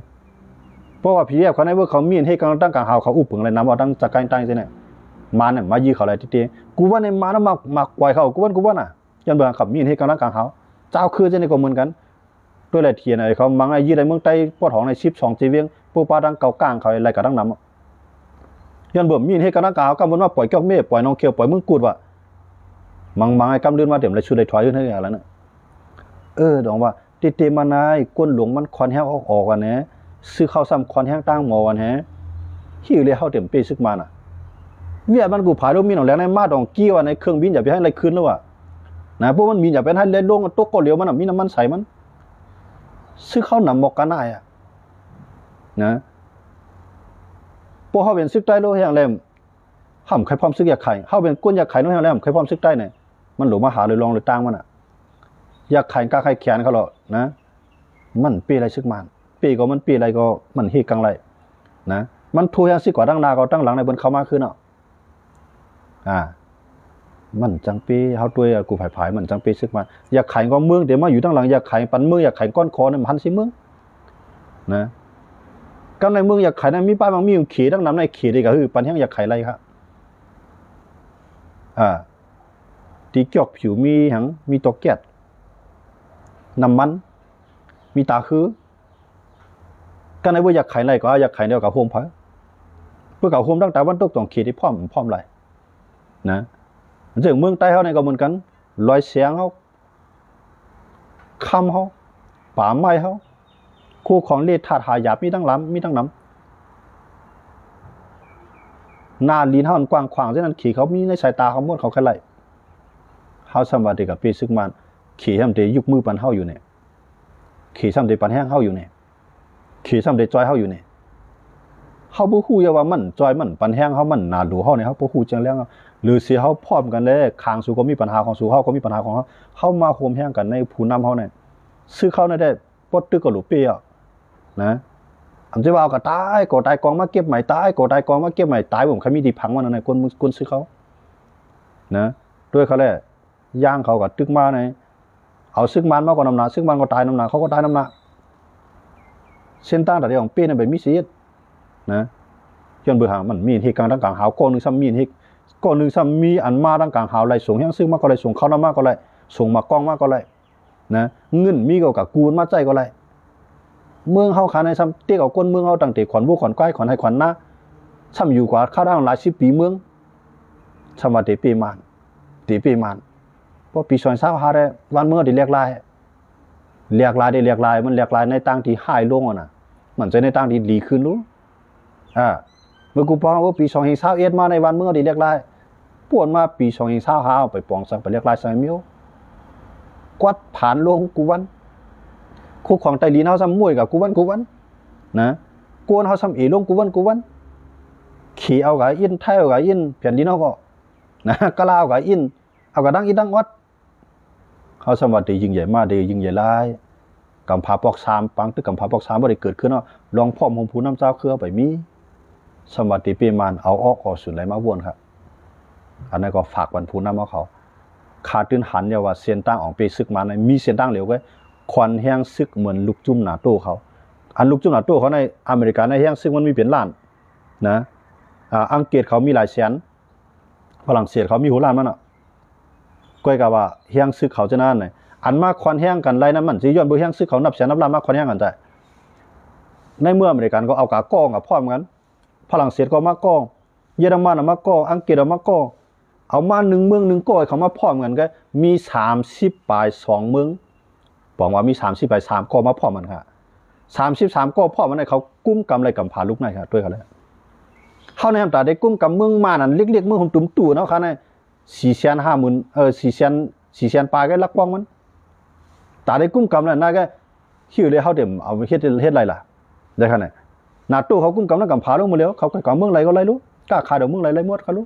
เพราะว่าพี่เขาในเมื่อเขามีให้กำลังตั้งกลางหาเขาอุปผงอะไรน้ำเอาตั้งจากการตั้งใช่ไหมมาเนี่ยมายีเขาอะไรที่เตี้ยกูว่าในมาแล้วมาปล่อยเขากูว่าน่ะยันเบื่อขับมีให้กำลังกลางเขาเจ้าคือจะในก็เหมือนกันด้วยอะไรเทียนอะไรเขามังไอ้ยี่อะไรเมืองใต้ปอดของใน12 จีเวียงปูปลาดังเก่ากลางเขาอะไรกับดังน้ำยันเบื่อมีให้กำลังกลางเขากำลังว่าปล่อยเจ้าเมฆปล่อยน้องเขียวปล่อยมึงกูดว่ะมังไอ้กำเดินมาเดี๋ยวอะไรชุดอะไรถอยขึ้นให้อะไรน่ะดองว่าเตี้ยมานายก้นหลวงมันคอนแห้งออกกันเนี่ยซื้อข้าวซ้ำคอนแห้งตั้งหมอวันแฮหิวเลยเข้าเต็มเป้ซึกมาน่ะเวียมันกูผายลงมีหนองแรงในมาดองกี้ว่าในเครื่องบินอย่าไปให้อะไรคืนแล้วว่ะนะพวกมันมีอย่าไปให้เล่นลงตกก็เหลียวมันมีน้ำมันใส่มันซื้อข้าวหนำหมอกกันได้นะพวกเขาเป็นซึกใต้โลกแห่งแรมห้ามใครพร้อมซึกอยากไข่เขาเป็นก้นอยากไข่โลกแห่งแรมใครพร้อมซึกใต้เนี่ยมันหลงมาหาเลยลองเลยตั้งมันอยากไข่กล้าไข่แขนเขาหรอนะมันเป้อะไรซึกมันปีก็มันปีอะไรก็มันเฮกังไรนะมันทัวยังสิกว่าตั้งนาก็ตั้งหลังในบนเขามาขึ้นมันจังปีเขาตัวกูผายมันจังปีซึกมาอยากไข่ก็เมืองเดี๋ยวมาอยู่ตั้งหลังอยากไข่ปันเมืองอยากไข่ก้อนคอเนี่ยมันสิเมืองนะกันในเมืองอยากไข่นั้นมีป้ายบางมีอยู่ขี่ตั้งน้ำในขี่ได้ก็คือปันแห้งอยากไข่ไรครับตีเกี่ยวผิวมีหังมีตอกแก๊สน้ำมัน มีตาคือกันในว่าอยากไข่ไรก็อยากไข่เดียวกับโฮมพะเพื่อกับโฮมตั้งแต่วันตกต้องขีดที่พร้อมไรนะถึงเมืองใต้เขาในก็เหมือนกันลอยเสียงเขาคำเขาป่าไม้เขาคู่ของเลือดถาดหายาบมีตั้งล้ำมีตั้งน้ำนาลีนเขากว้างขวางเช่นนั้นขี่เขามีในสายตาเขาหมดเขาแค่ไรเขาสมาธิกับปีซึกมันขี่ทำเดยุกมือปันเขาอยู่เนี่ยขี่ทำเดปันแห้งเขาอยู่เนี่ยขี่ทำเดจอยเขาอยู่เนี่ยเขาผู้คู่ยาว่ามันจอยมันปันแห้งเขามันนาดูเขาเนี่ยเขาผู้คู่จังเรื่องหรือเสียเขาพร้อมกันเลยคางสู่ก็มีปัญหาของสู่เขาก็มีปัญหาของเขาเข้ามาโฮมแห้งกันในผู้นำเขาเนี่ยซื้อเขาได้ปดตึกกับหลุดเปียนะผมจะว่าเอากระตายกดตายกองมาเก็บใหม่ตายกดตายกองมาเก็บใหม่ตายผมใครมีดีพังมันอะไรคนซื้อเขานะด้วยเขาแหละย่างเขากับตึกมาในเอาซึกมันมากกว่าน้ำหนักซึกมันก็ตายน้ำหนักเขาก็ตายน้ำหนักเส้นตั้งแต่เรื่องของปีนั้นเป็นมิสซิสนะย้อนเบื่อหางมันมีเหตุการณ์ต่างๆหาวก้อนหนึ่งซ้ำมีเหตุก้อนหนึ่งซ้ำมีอันมาต่างๆหาวไรส่งแห้งซึ่งมากก็ไรส่งเข้าน้ำมากก็ไรส่งมากล้องมากก็ไรนะเงินมีกับกูนมาใจก็ไรเมืองเขาขาในซ้ำเตี้ยกับก้นเมืองเขาต่างเตะขวัญบุขวัญก้อยขวัญให้ขวัญหน้าซ้ำอยู่กว่าข้าวด้านหลาย10 ปีเมืองซ้ำมาเตะปีมันเพราะปีซอยเศร้าหาได้วันเมื่อได้เรียกลายได้เรียกลายมันเรียกลายในต่างที่หายลงอ่ะนะมันจะในต่างที่ดีขึ้นรู้เมื่อกูปองว่าปี2021มาในวันเมื่อได้เรียกลายปวดมาปี2025ไปปองสังไปเรียกลายใส่เมียวกวัดผ่านลงกูวันคู่ของไตลีนเขาซ้ำมวยกับกูวันนะกวนเขาซ้ำอีลงกูวันขี่เอากับอินไทยเอากับอินเปลี่ยนดินเขาก็นะกะลาเอากับอินเอากับดังอินดังวัดเขาสมัติยิ่งใหญ่มากดียิ่งใหญ่ร้ายกำพาปอก3ปังตึกกำพาปอก3บ่ได้เกิดขึ้นเนาะลองพ่อมของผู้น้ำเจ้าเครือไปมีสมัติปีมานเอาออกก็สุดไหลมาวนครับอันนั้นก็ฝากวันผู้น้ำเอาเขาขาดตื้นหันอย่าว่าเสียนตั้งออกไปซึกมาในมีเสียนตั้งเหลวไว้ควันแห้งซึกเหมือนลูกจุ่มหนาโต้เขาอันลูกจุ่มหนาโต้เขาในอเมริกาในแห้งซึกมันมีเป็นล้านนะอังกฤษเขามีหลายแสนฝรั่งเศสเขามีหัวล้านมันอ่ะก้อยกับว่าแห้งซึกเขาจะนั่นไงอันมากควันแห้งกันไรนั้นมันสิย้อนบ่แห้งซึกเขานับแสนนับล้านมากควันแห้งกันแต่ในเมื่ออเมริกันก็เอากากล้องกับพร้อมกันฝรั่งเศสก็มากล้องเยอรมันมากล้องอังกฤษมากล้องเอามา1 เมือง1ก้อยเขามาพร้อมกันก็มี30 ปลาย2 เมืองบอกว่ามี30 ปลาย3ก้อมาพร้อมกันค่ะ33ก้อพร้อมกันเขากุ้มกำไรกำพาลูกในค่ะด้วยกันเลยเข้าในตาได้กุ้มกำเมืองมานั่นเล็กๆเมืองของตุ้มตู่เนาะค่ะใน450,000 ปลายก็ลักป้องมันตาได้กุ้มกำนั่นน่าก็หิวเลยเขาเต็มเอาเฮ็ดไรล่ะได้ขนาดนาตู้เขากุ้มกำนั่นกำพาลงมาแล้วเขาก็เมืองไรก็ไรรู้กล้าขายเดี๋ยวเมืองไรหมดเขารู้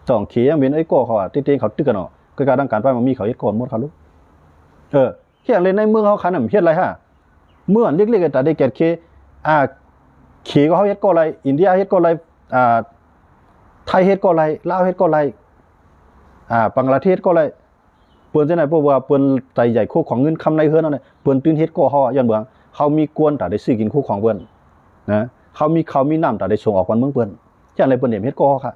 จ่องขี้ยังเป็นไอ้ก้อเขาอ่ะเต้ๆเขาตึกกันเนาะก็การดังการไปมันมีเขาเฮ็ดก่อนหมดเขารู้เฮ็ดเลยในเมืองเขาขนาดเฮ็ดไรฮะเมืองเล็กๆแต่ได้เก็ดขี้ก็เขาเฮ็ดก่อไรอินเดียเฮ็ดก่อไรไทยเฮ็ดก่อไรลาวเฮ็ดก่อไรบังกลาเทศก็เลยเปิ้นจังได๋เพราะว่าเปิ้นใจใหญ่คู่ของเงินคำในเฮือนนั่นน่ะเปิ้นตื่นเฮ็ดก็เฮาย้อนเบืองเขามีกวนแต่ได้ซื้อกินคู่ของเปิ้นนะเขามีน้ำแต่ได้ส่งออกวันเมืองเปิ้นจังได๋เปิ้นเฮ็ดก็ค่ะ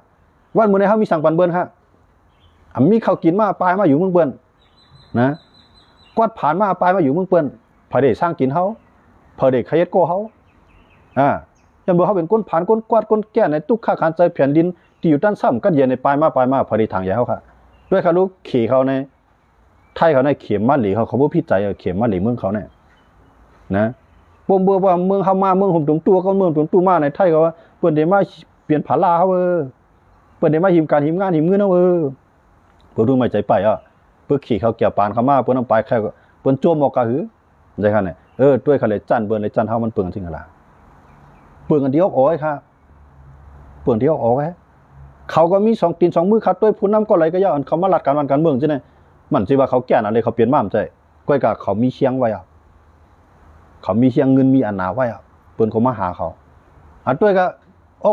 วันมื้อนี้เฮามีสั่งปันเปิ้นค่ะมีข้าวกินมาปลายมาอยู่เมืองเปิ้นนะกวาดผ่านมาปลายมาอยู่เมืองเปิ้นพอได้สร้างกินเฮาพอได้ขยันก็เฮาย้อนเบืองเฮาเป็นคนผ่านคนกวาดคนแก่ในทุกข้าขันใจแผ่นดินที่อยู่ด้านซ้ำกันเย็นในปลายมาพอได้ทางใหญ่เฮาค่ะด้วยเขาลูกขี่เขาในไทยเขาในเข็มมาหลีเขาบ่พิจัยเข็มมาหลีเมืองเขาเนี่ยนะบ่เบื่อว่าเมืองเฮามาเมืองผมตุ่มตัวก็เมืองตุ่มตู้มาในไทยเขาว่าเปิ้นได้มาเปลี่ยนผาลาเฮาเปิ้นได้มาหิมการหิมงานหิมเงินเฮาเปิ้นรู้ไม่ใจไปเปิ้นขี่เขาเกี่ยวปานเขามาเปิ้นนำไปแค่เปิ้นโจมออกกะหือได้คั่นน่ะด้วยเขาเลยจันเปิ้นเลยจันเฮามันเปิงจริงล่ะเปิ้งอันเดียวอ้อยค่ะเปิ้งเดียวออกเขาก็มี2 ตีน 2 มือคัดด้วยผู้นำก็ไหลก็ย่าเขามาลัดการเมืองใช่ไหมมันสิว่าเขาแก่นอะไรเขาเปลี่ยนมาใช่ก้อยกะเขามีเชียงไว้เขามีเชียงเงินมีอันหนาไว้เปิ้นเขามาหาเขาด้วยก็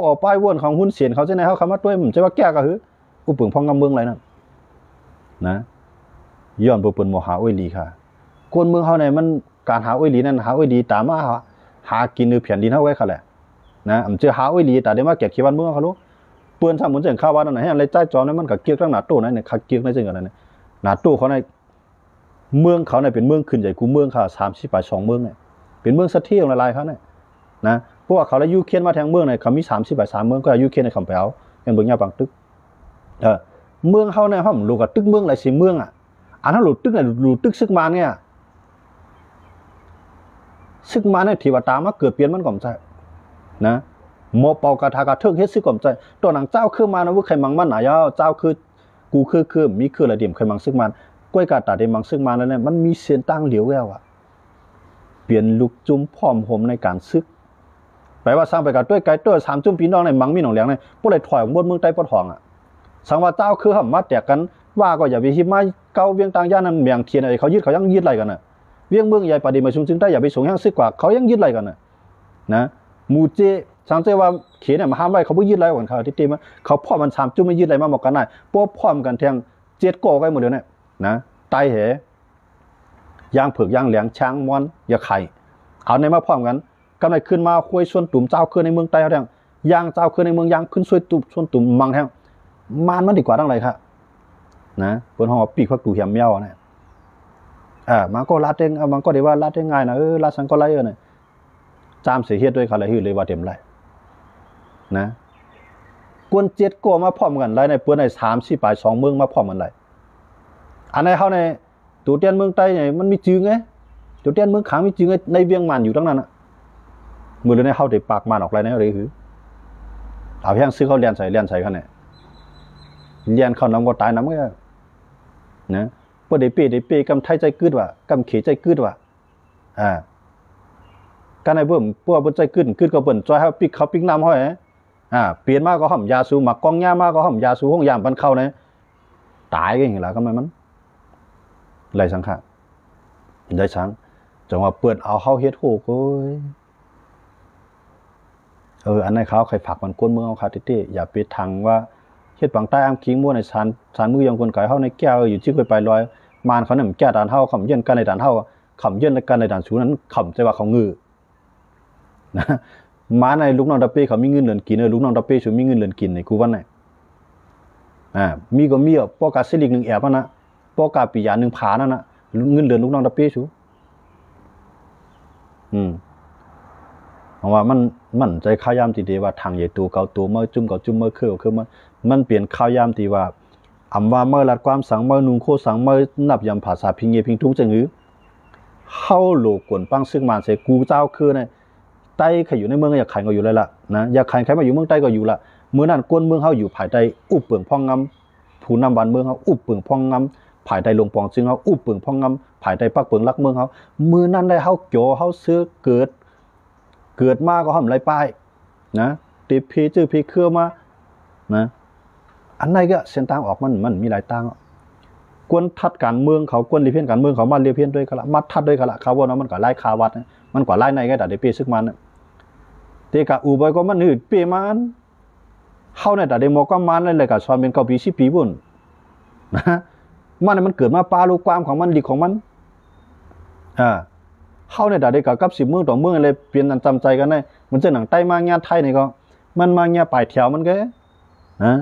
ออกป้ายวนของหุ้นเสียนเขาใช่ไหมเขามาด้วยมันจะว่าแก่ก็คืออุปึงพองกำเมืองอะไรนั่นนะย้อนเปิ้นบ่หาอ้อยลีค่ะคนเมืองเฮาเนี่ยมันการหาอ้อยลีนั่นหาอ้อยดีตามมาหากินในแผ่นดินเฮาไว้ค่ะแหละนะมันจะหาอ้อยลีแต่ได้มาเก็บขี้วันเมืองเขารู้เปิ้นทำเหมือนจังข้าวว่านั่นให้อะไรใจจอนั้นมันก็เกี่ยวกับหน้าตู้นั่นเนี่ยคักเกี่ยวในจังกันนั่นหน้าตู้เขาใน เมืองเขาเนี่ยเป็นเมืองขึ้นใหญ่กูเมืองค่ะ30 ไป 2เมืองเนี่ยเป็นเมืองสักที่ของหลายๆเขาเนี่ยนะเพราะว่าเขาได้ยูเคนมาทางเมืองเนี่ยเขามี30 ไป 3เมืองก็ยูเคนในคำไปเอาอย่างเมืองยาบางตึกเมืองเขาเนี่ยเขาหลูกับตึกเมืองหลายสิเมืองอ่ะอันนั้นหลุดตึกเนี่ยหลุดตึกซึกมาเนี่ยซึกมาเนี่ยที่ว่าตามมาเกิดเปลี่ยนมันก่อนใจนะโมเปากาทากาเทิงเฮ็ดซึกก่อนใจตัวหนังเจ้าคือมานะว่าใครมังมันหนายเจ้าคือกูคือมีคืออะไรเดี่ยมใครมังซึกมันก้อยกาตาเดมังซึกมาแล้วเนี่ยมันมีเสียนตั้งเหลียวแววอ่ะเปลี่ยนลูกจุ่มพร้อมห่มในการซึกแปลว่าสร้างไปกับด้วยไกลตัว3จุ่มพี่น้องในมังมีหนองเหลียงเนี่ยพวกเลยถอยบนเมืองใต้ปะทองอ่ะสังว่าเจ้าคือหำมาแตกกันว่าก็อย่าไปหิมาเกาเวียงต่างย่านนั้นเมียงเทียนอะไรเขายึดเขายังยึดอะไรกันน่ะเวียงเมืองใหญ่ปฏิมาชุมซึ่งได้อย่าไปส่งยังซึกกว่าเขายังยึดอะไรกันน่ะนะมูเจสังเจว่าเขียนเนี่ยมาห้ามไว้เขาไม่ยึดอะไรกันเขาที่ตีมาเขาพ่อมัน3จุ่มไม่ยึดอะไรมาบอกกันได้พวกพ่อมกันแทง7ก่อไว้หมดเลยเนี่ยนะไตเหย่างเผือกย่างเหลียงช้างม้อนอย่าไข่เอาในมาพร้อมกันกำไรขึ้นมาคุยส่วนตุ่มเจ้าขึ้นในเมืองใต้เขาแทงย่างเจ้าขึ้นในเมืองย่างขึ้นส่วนตุ่มมังแทงมันดีกว่าตั้งไรครับนะเปิ้นห้องปีกพักตู่เหี่ยมเมียวเนี่ยมันก็ลาดเองมันก็ได้ว่าลาดได้ง่ายนะลาดสังก็ไรเนี่ยจามเสียเฮ็ดด้วยเขาเลยฮือเลยว่าเต็มไรนะกวน7ก่อมาพร้อมกันไรในเปิ้นใน30 ไป 2เมืองมาพร้อมกันไรอันไหนเฮาในตู่เตียนเมืองใต้เนี่ยมันมีจืงไงตู่เตียนเมืองขางมีจืงในเวียงมันอยู่ตั้งนั้นน่ะมื้อเลยในเฮาได้ปากมันออกไรในเลยคือเอาแฮงซื้อเขาเรียนใส่เขาเนี่ยเรียนเขานำก็ตายนำก็นะพวกได้เป้กำไทยใจกึดว่ากำเขใจกึดว่การในเบิ่มพวกบ่ใจกึดก็เปิ้นจอยเฮาปิกเขาปิกน้ำห้อยเปลี่ยนมาก็ห่อมยาสูมักกองย่ามาก็ห่อมยาสูห้องยามปันเข้าเนี่ยตายกันอย่างล่ะก็มันไรสังขารได้สังจังว่าเปิ้นเอาเฮาเฮ็ดโหกโอ้ยอันไหนเขาใครฝากมันก้นเมืองเอาคาติเต้อย่าไปทางว่าเฮ็ดปังใต้อ้ำคิงมั่วในสารมือยังคนไก่เฮาในแก้วอยู่ที่เคยไปลอยมานเขานำแก้ด่านเฮาขำเย็นกันในด่านเฮาขำเย็นกันในด่านสูนั้นขำใจว่าเขางือนะมาในลูกน้องตะเป้เขามีเงินเหลือกินลูกน้องตะเป้สูมีเงินเหลือกินในกูวันไหนมีก็มีปอกาซิลิก1แอบนะปอกาปิยา1ผานั่นน่ะเงินเดือนลูกน้องตะเป้สูเพราะว่ามันใจข้าวยามตีเดว่าทางใหญ่ตัวเก่าตัวเมื่อจุ่มเก่าจุ่มเมื่อคือมันเปลี่ยนข้าวยามตีว่าอำว่าเมื่อรัดความสังเมื่อนุงโคสังเมื่อนับยำภาษาพิงเยพิงทุ่งจังหือเข้าโลกวนปังซึ่งมาเสกูเจ้าคือเนี่ยใต้ใครอยู่ในเมืองอยากขายก็อยู่เลยล่ะนะอยากขายใครมาอยู่เมืองใต้ก็อยู่ละเมื่อนั้นกวนเมืองเขาอยู่ภายใต้อุบเปิงพองงำผู้นำบ้านเมืองเขาอุบเปิงพองงำภายใต้หลวงปองจึงเขาอุบเปิงพองงำภายใต้ปักเปิงรักเมืองเขาเมื่อนั้นได้เขาโจเขาซื้อเกิดมาก็ห่มไรป้ายนะติดพีจื้อพีเครือมานะอันไหนก็เส้นทางออกมันมีหลายทางกวนทัดการเมืองเขากวนรีเพี้ยนการเมืองเขามาเรียเพี้ยนด้วยกันละมัดทัดด้วยกันละเขาว่ามันก็ไล่คาวัดมันกว่าไล่ในก็แต่ได้เปียซึกมันเตกะอูบอยก็มันหืดเปียมันเข้าในแต่ได้มอก็มันเลยกับชอนเป็น9 ปี10 ปีบุ่นนะมันเกิดมาปลาลูกความของมันดีของมันเข้าในแต่ได้กับ10 เมืองต่อเมืองอะไรเปลี่ยนจำใจกันได้มันจะหนังใต้มางานไทยนี่ก็มันมางานปลายแถวมันก็นะ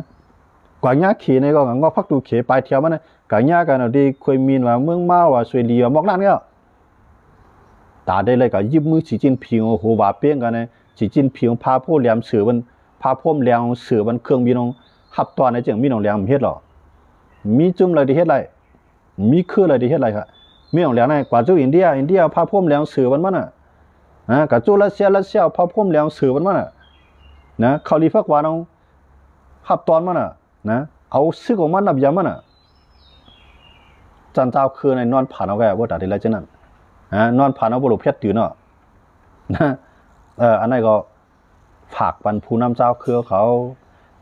กว่างาขี่นี่ก็งอพักตูเขปลายแถวมันกว่างากันดีเคยมีว่าเมืองมาว่าสวยดีมอกนั่นก็ตาได้เลยก็ยิบมือสีจินผิวโหว่าเปี้ยงกันนะสีจินผิวพาโพแหลมเสือมันพาพ่มแหลมเสือมันเครื่องมีน้องหับตอนในจังมีน้องแหลมเฮ็ดหรอมีจุ่มอะไรที่เฮ็ดไรมีคืออะไรที่เฮ็ดไรครับมีน้องแหลมในกว่าจูอินเดียพาพ่มแหลมเสือมันกับจูรัสเซียพาพ่มแหลมเสือมันนะเขาลีฟักว่าน้องหับตอนมันนะเอาซื้อของมันนับยามันจันเจ้าคือในนอนผ่านเอาแก่ว่าแต่ที่ไรเช่นนั้นนอนผ่านเอาบุรุษเพชรตื่นนะอันนั้นก็ฝากปันผู้นำเจ้าคือเขา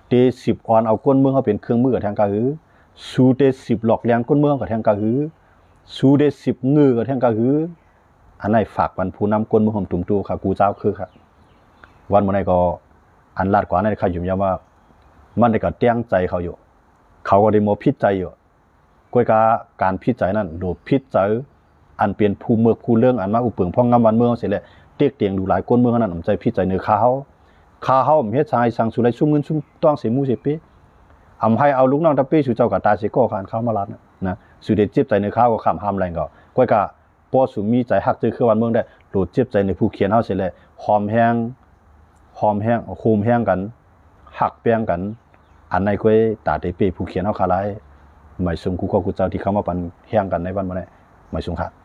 เต10 ออนเอาก้นเมืองเขาเป็นเครื่องมือกับแทงกะหือสู้เต10 หลอกเลี้ยงก้นเมืองกับแทงกะหือสู้เต10 งือกับแทงกะหืออันนั้นฝากปันผู้นำก้นเมืองผมตุ่มตูค่ะกูเจ้าคือค่ะวันเมื่อไหร่ก็อันลาดกว่าในใครอยู่ยามว่ามันได้ก็เตี้ยงใจเขาอยู่เขาก็ได้โมพิจใจอยู่กวยการพิจใจนั้นดูพิจใจอันเปลี่ยนภูมิเมืองคูเรื่องอันมาอุปเปิงพ่องงำวันเมืองเสร็จแล้วเตียกเตียงดูหลายก้นเมืองนั้นใจพิจใจเนื้อข้าวเฮ็ดชายสั่งสุไรชุ่มเงินชุ่มต้องเสียมูเสียปีให้เอาลูกน้องตะเป้สู่เจ้ากับตาเสียก่อขานเข้ามาลัด นะสุดเด็ดเจ็บใจในข้าวก็ขำห้ามแรงก็ก้อยกะปอสุมีใจหักใจคือวันเมืองได้โหลดเจ็บใจในผู้เขียนเฮาเสียเลยหอมแห้งโคมแห้งกันหักแป้งกันอันในก้อยตาเตเปผู้เขียนเฮาคาไลหมายสมกูก็กูเจ้าที่เข้ามาปันแห้งกันในวันมื้อนี้หมายสมครับ